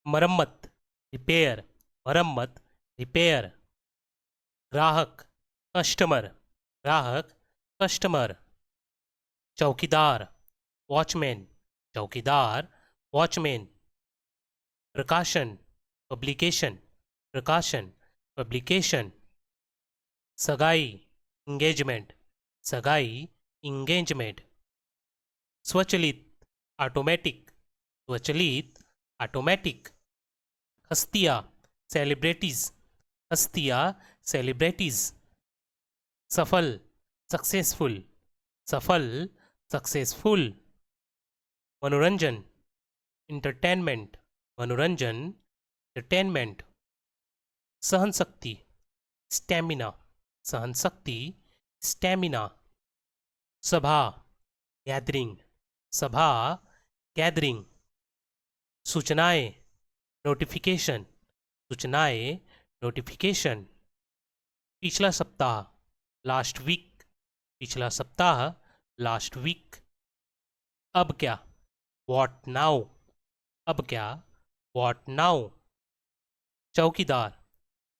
मरम्मत रिपेयर, मरम्मत रिपेयर। ग्राहक कस्टमर, ग्राहक कस्टमर। चौकीदार वॉचमैन, चौकीदार वॉचमैन। प्रकाशन पब्लिकेशन, प्रकाशन पब्लिकेशन। सगाई इंगेजमेंट, सगाई इंगेजमेंट। स्वचलित ऑटोमेटिक, स्वचलित ऑटोमेटिक। हस्तियाँ सेलिब्रिटीज, हस्तियाँ सेलिब्रिटीज। सफल सक्सेसफुल, सफल सक्सेसफुल। मनोरंजन इंटरटेनमेंट, मनोरंजन एंटरटेनमेंट। सहन शक्ति स्टैमिना, सहन शक्ति स्टैमिना। सभा गैदरिंग, सभा गैदरिंग। सूचनाएं नोटिफिकेशन, सूचनाएं नोटिफिकेशन। पिछला सप्ताह लास्ट वीक, पिछला सप्ताह लास्ट वीक। अब क्या व्हाट नाउ, अब क्या व्हाट नाउ। चौकीदार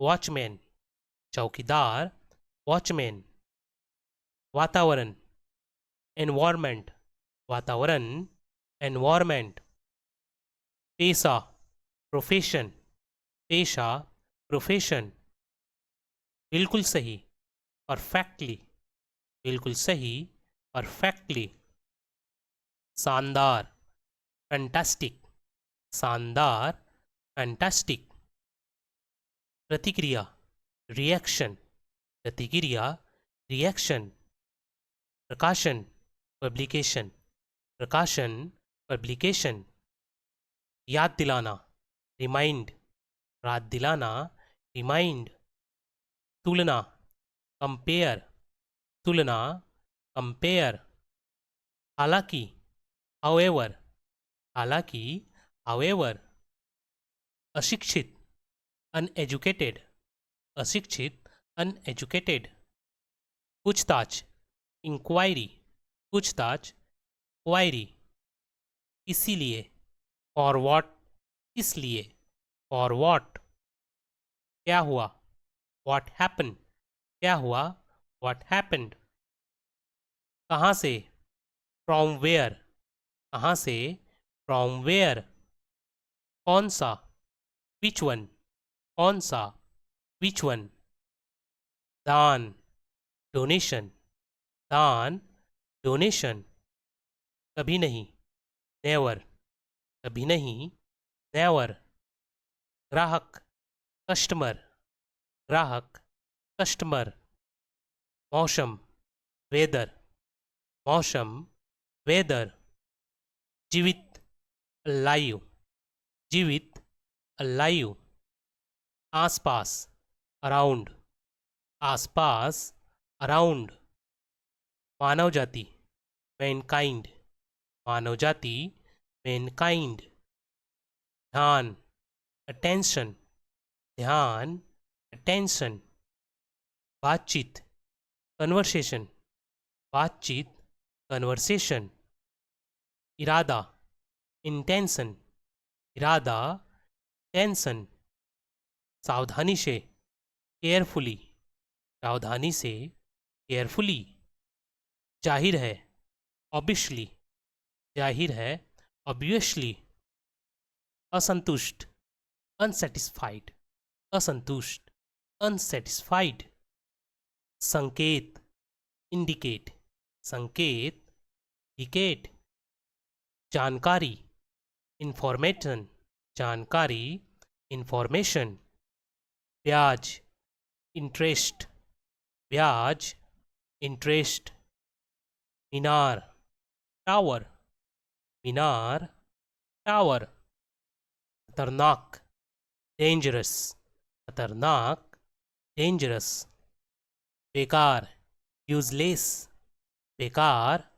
वॉचमैन, चौकीदार वॉचमैन। वातावरण एनवायरमेंट, वातावरण एनवायरमेंट। पेशा प्रोफेशन, पेशा प्रोफेशन। बिल्कुल सही परफेक्टली, बिल्कुल सही परफेक्टली। शानदार फैंटास्टिक, शानदार फैंटास्टिक। प्रतिक्रिया रिएक्शन, प्रतिक्रिया रिएक्शन। प्रकाशन पब्लिकेशन, प्रकाशन पब्लिकेशन। याद दिलाना रिमाइंड, याद दिलाना रिमाइंड। तुलना कंपेयर, तुलना कंपेयर। हालांकि हाउएवर, हालांकि हाउएवर। अशिक्षित अनएजुकेटेड, अशिक्षित अनएजुकेटेड। पूछताछ इंक्वायरी, पूछताछ क्वायरी। इसीलिए फॉर व्हाट, इसलिए फॉर व्हाट। क्या हुआ व्हाट हैपन, क्या हुआ व्हाट हैपेंड। कहाँ से फ्रॉम वेयर, कहाँ से फ्रॉम वेयर। कौन सा विच वन, कौन सा विच वन। दान डोनेशन, दान डोनेशन। कभी नहीं नेवर, कभी नहीं नेवर। ग्राहक कस्टमर, ग्राहक कस्टमर। मौसम वेदर, मौसम वेदर। जीवित लाइव, जीवित लाइव। आसपास अराउंड, आसपास अराउंड। मानव जाति मैनकाइंड, मानव जाति मैनकाइंड। ध्यान अटेंशन, ध्यान अटेंशन। बातचीत कन्वर्सेशन, बातचीत कन्वर्सेशन। इरादा इंटेंशन, इरादा टेंशन। सावधानी से केयरफुली, सावधानी से केयरफुली। जाहिर है ऑब्वियसली, जाहिर है ऑब्वियसली। असंतुष्ट अनसेटिस्फाइड, असंतुष्ट अनसेटिस्फाइड। संकेत इंडिकेट, संकेत इंडिकेट। जानकारी इंफॉर्मेशन, जानकारी इंफॉर्मेशन। ब्याज इंटरेस्ट, ब्याज इंटरेस्ट। मीनार टावर, मीनार टावर। खतरनाक डेंजरस, खतरनाक डेंजरस। बेकार यूजलेस, बेकार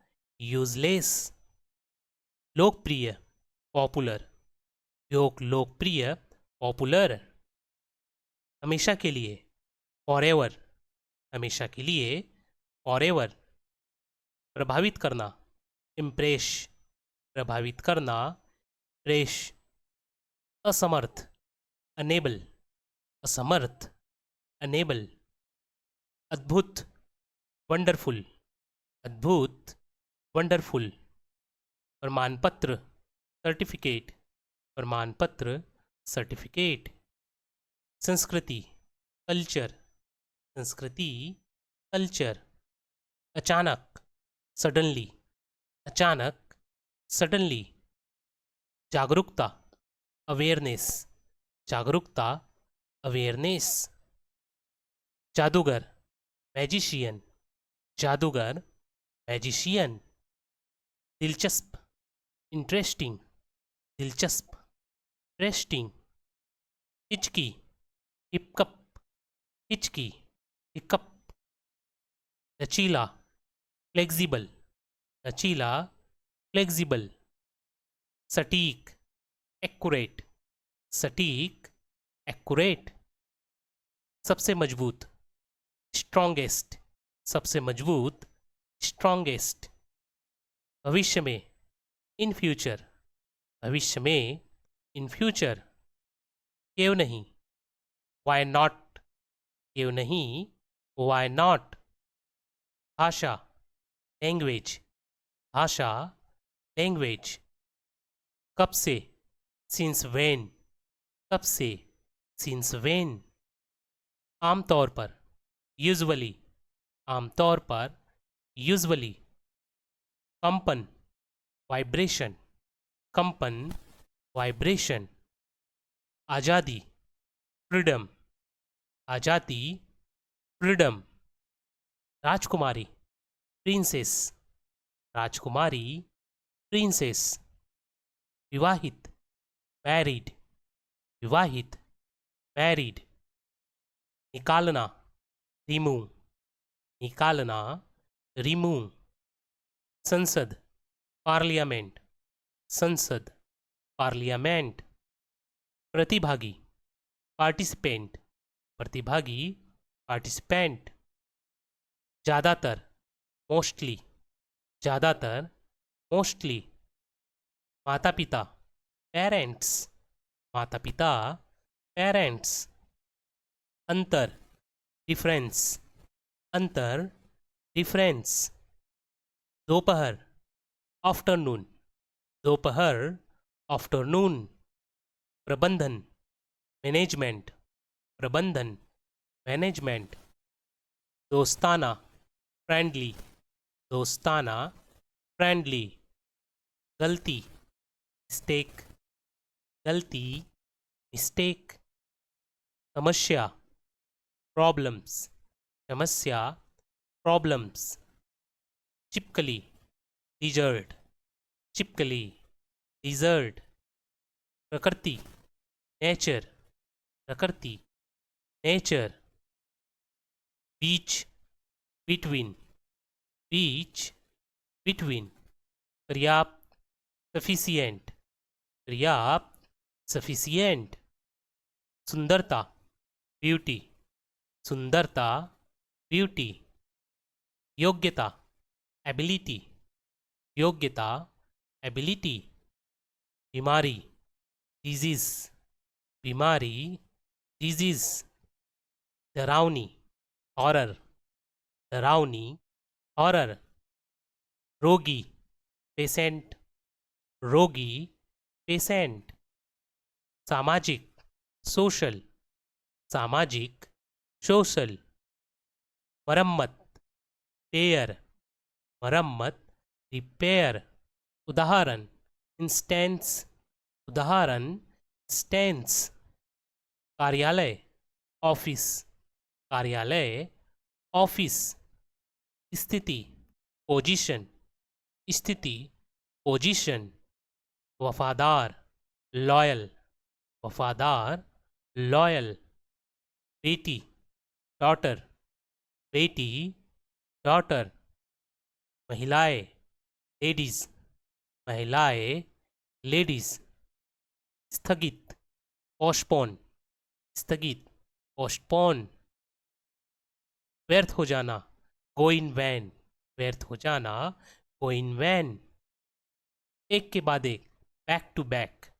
यूजलेस। लोकप्रिय पॉपुलर, लोकप्रिय पॉपुलर। हमेशा के लिए फॉरएवर, हमेशा के लिए फॉरएवर। प्रभावित करना इम्प्रेस, प्रभावित करना प्रेस। असमर्थ, अनेबल, असमर्थ, अनेबल, अद्भुत, वंडरफुल, अद्भुत, वंडरफुल, प्रमाणपत्र, सर्टिफिकेट, प्रमाणपत्र, सर्टिफिकेट, संस्कृति, कल्चर, संस्कृति, कल्चर, अचानक, सडनली, अचानक, सडनली, जागरूकता, अवेयरनेस, जागरूकता, अवेयरनेस, जादूगर, मैजिशियन, जादूगर, मैजिशियन, दिलचस्प, इंटरेस्टिंग, दिलचस्प, इंटरेस्टिंग, हिचकी, हिपकप, हिचकी, हिकअप, लचीला, फ्लेक्सिबल, लचीला, फ्लेक्सिबल, सटीक, एक्यूरेट, सटीक, एक्यूरेट, सबसे मजबूत, स्ट्रॉन्गेस्ट, सबसे मजबूत, स्ट्रॉन्गेस्ट, भविष्य में, इन फ्यूचर, भविष्य में, इन फ्यूचर, क्यों नहीं, वाई नॉट, क्यों नहीं, वाई नॉट, भाषा, लैंग्वेज, भाषा, लैंग्वेज, कब से, सिंस व्हेन, कब से, सिंस व्हेन, आमतौर पर, यूजुअली, आमतौर पर, यूजुअली, कंपन, वाइब्रेशन, कंपन, वाइब्रेशन, आज़ादी, फ्रीडम, आज़ादी, फ्रीडम, राजकुमारी, प्रिंसेस, राजकुमारी, प्रिंसेस, विवाहित, मैरिड, विवाहित, मैरिड, निकालना, रिमूव, निकालना, रिमूव, संसद, पार्लियामेंट, संसद, पार्लियामेंट, प्रतिभागी, पार्टिसिपेंट, प्रतिभागी, पार्टिसिपेंट, ज़्यादातर, मोस्टली, ज़्यादातर, मोस्टली, माता पिता, पेरेंट्स, माता पिता, पेरेंट्स, अंतर, डिफरेंस, अंतर, डिफरेंस, दोपहर, आफ्टरनून, दोपहर, आफ्टरनून, प्रबंधन, मैनेजमेंट, प्रबंधन, मैनेजमेंट, दोस्ताना, फ्रेंडली, दोस्ताना, फ्रेंडली, गलती, मिस्टेक, गलती, मिस्टेक, समस्या, प्रॉब्लम्स, समस्या, प्रॉब्लम्स, चिपकली, डिजर्ट, चिपकली, डिजर्ट, प्रकृति, नेचर, प्रकृति, नेचर, बीच, बिटवीन, बीच, बिटवीन, पर्याप्त, सफिशिएंट, पर्याप्त, सफिशिएंट, सुंदरता, ब्यूटी, सुंदरता, ब्यूटी, योग्यता, एबिलिटी, योग्यता, एबिलिटी, बीमारी, डिजीज, बीमारी, डिजीज, डरावनी, हॉरर, डरावनी, हॉरर, रोगी, पेशेंट, रोगी, पेशेंट, सामाजिक, सोशल, सामाजिक, सोशल, मरम्मत, पेयर, मरम्मत, रिपेयर, उदाहरण, इंस्टेंस, उदाहरण, इंस्टेंस, कार्यालय, ऑफिस, कार्यालय, ऑफिस, स्थिति, पोजीशन, स्थिति, पोजीशन, वफादार, लॉयल, वफादार, लॉयल, बेटी, डॉटर, बेटी, डॉटर, महिलाएं, लेडीज, महिलाएं, लेडीज, स्थगित, पोस्टपोन, स्थगित, पोस्टपोन, व्यर्थ हो जाना, गो इन वैन, व्यर्थ हो जाना, गो इन वैन, एक के बाद एक, बैक टू बैक,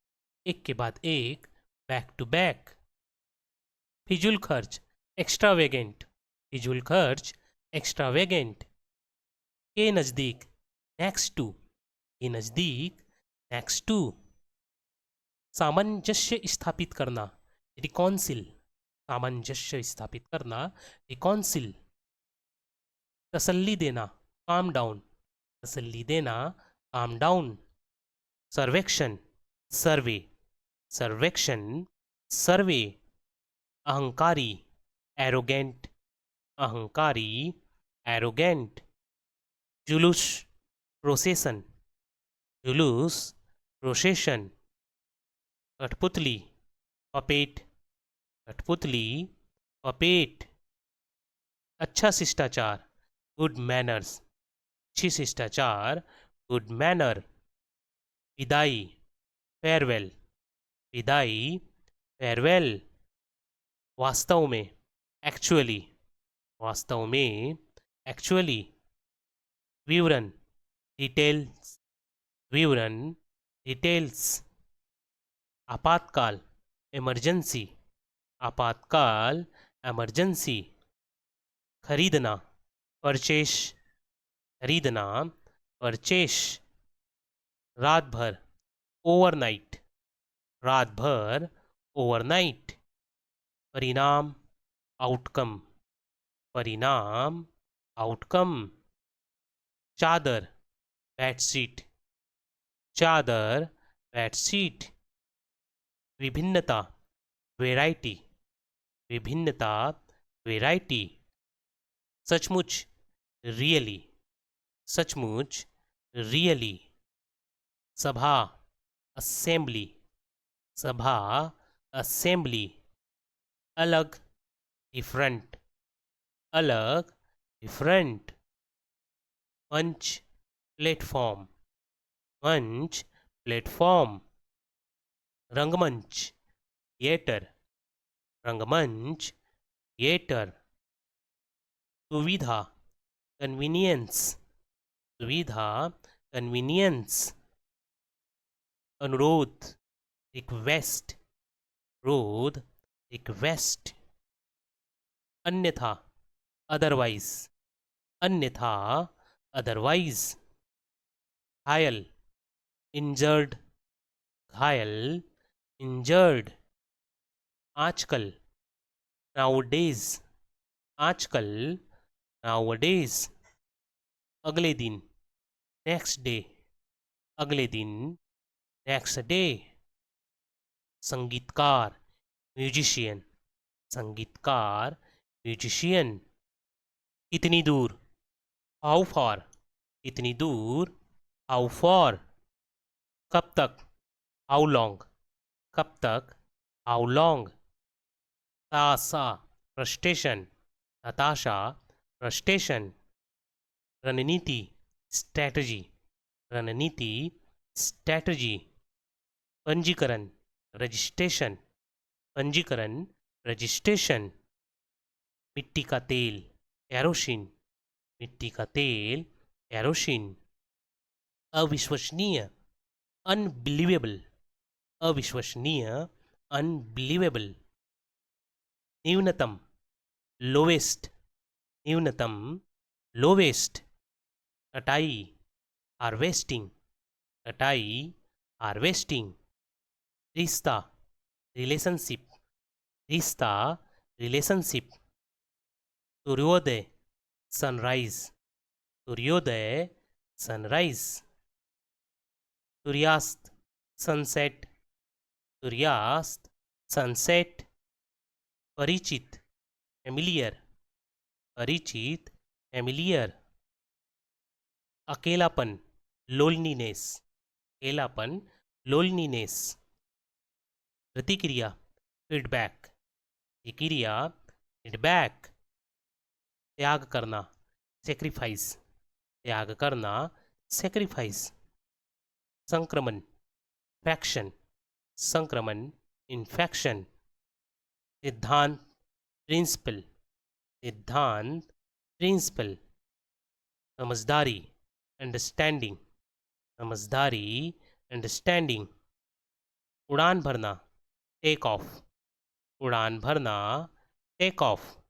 एक के बाद एक, बैक टू बैक, फिजूल खर्च, एक्स्ट्रावेगेंट, फिजूल खर्च, एक्स्ट्रावेगेंट, के नज़दीक, नेक्स्ट टू, के नज़दीक, नेक्स्ट टू, सामंजस्य स्थापित करना, रिकॉन्सिल, सामंजस्य स्थापित करना, रिकॉन्सिल, तसल्ली देना, काम डाउन, तसल्ली देना, काम डाउन, सर्वेक्षण, सर्वे, सर्वेक्षण, सर्वे, अहंकारी, एरोगेंट, अहंकारी, एरोगेंट, जुलूस, प्रोसेशन, जुलूस, प्रोसेशन, कठपुतली, पपेट, कठपुतली, पपेट, अच्छा शिष्टाचार, गुड मैनर्स, अच्छी शिष्टाचार, गुड मैनर, विदाई, फेयरवेल, विदाई, फेयरवेल, वास्तव में, एक्चुअली, वास्तव में, एक्चुअली, विवरण, डिटेल्स, विवरण, डिटेल्स, आपातकाल, इमरजेंसी, आपातकाल, इमरजेंसी, खरीदना, परचेश, खरीदना, परचेश, रात भर, ओवरनाइट, रात भर, ओवरनाइट, परिणाम, आउटकम, परिणाम, आउटकम, चादर, बेडशीट, चादर, बेडशीट, विभिन्नता, वेराइटी, विभिन्नता, वेराइटी, सचमुच, रियली, सचमुच, रियली, सभा, असेंबली, सभा, असेंबली, अलग, डिफरेंट, अलग, डिफरेंट, मंच, प्लेटफॉर्म, मंच, प्लेटफॉर्म, रंगमंच, थिएटर, रंगमंच, थिएटर, सुविधा, कन्वीनियंस, सुविधा, कन्वीनियंस, अनुरोध, रिक्वेस्ट, रोध, रिक्वेस्ट, अन्यथा, अदरवाइज, अन्यथा, अदरवाइज, घायल, इंजर्ड, घायल, इंजर्ड, आजकल, नाउडेज, आजकल, नाउडेज, अगले दिन, नेक्स्ट डे, अगले दिन, नेक्स्ट डे, संगीतकार, म्यूजिशियन, संगीतकार, म्यूजिशियन, कितनी दूर, हाउ फार, कितनी दूर, हाउ फॉर, कब तक, हाउ लॉन्ग, कब तक, हाउ लॉन्ग, तासा, फ्रस्ट्रेशन, हताशा, फ्रस्ट्रेशन, रणनीति, स्ट्रैटेजी, रणनीति, स्ट्रैटेजी, पंजीकरण, रजिस्ट्रेशन, पंजीकरण, रजिस्ट्रेशन, मिट्टी का तेल, केरोसिन, मिट्टी का तेल, केरोसिन, अविश्वसनीय, अनबिलीवेबल, अविश्वसनीय, अनबिलीवेबल, न्यूनतम, लोवेस्ट, न्यूनतम, लोवेस्ट, कटाई, हार्वेस्टिंग, कटाई, हार्वेस्टिंग, रिश्ता, रिलेशनशिप, रिश्ता, रिलेशनशिप, सूर्योदय, सनराइज, सूर्योदय, सनराइज, सूर्यास्त, सनसेट, सूर्यास्त, सनसेट, परिचित, फेमिलियर, परिचित, फेमिलियर, अकेलापन, लोनलीनेस, अकेलापन, लोनलीनेस, प्रतिक्रिया, फीडबैक, प्रतिक्रिया, फीडबैक, त्याग करना, सेक्रीफाइस, त्याग करना, सेक्रीफाइस, संक्रमण, इन्फेक्शन, संक्रमण, इन्फेक्शन, सिद्धांत, प्रिंसिपल, सिद्धांत, प्रिंसिपल, समझदारी, अंडरस्टैंडिंग, समझदारी, अंडरस्टैंडिंग, उड़ान भरना, टेक ऑफ, उड़ान भरना, टेक ऑफ,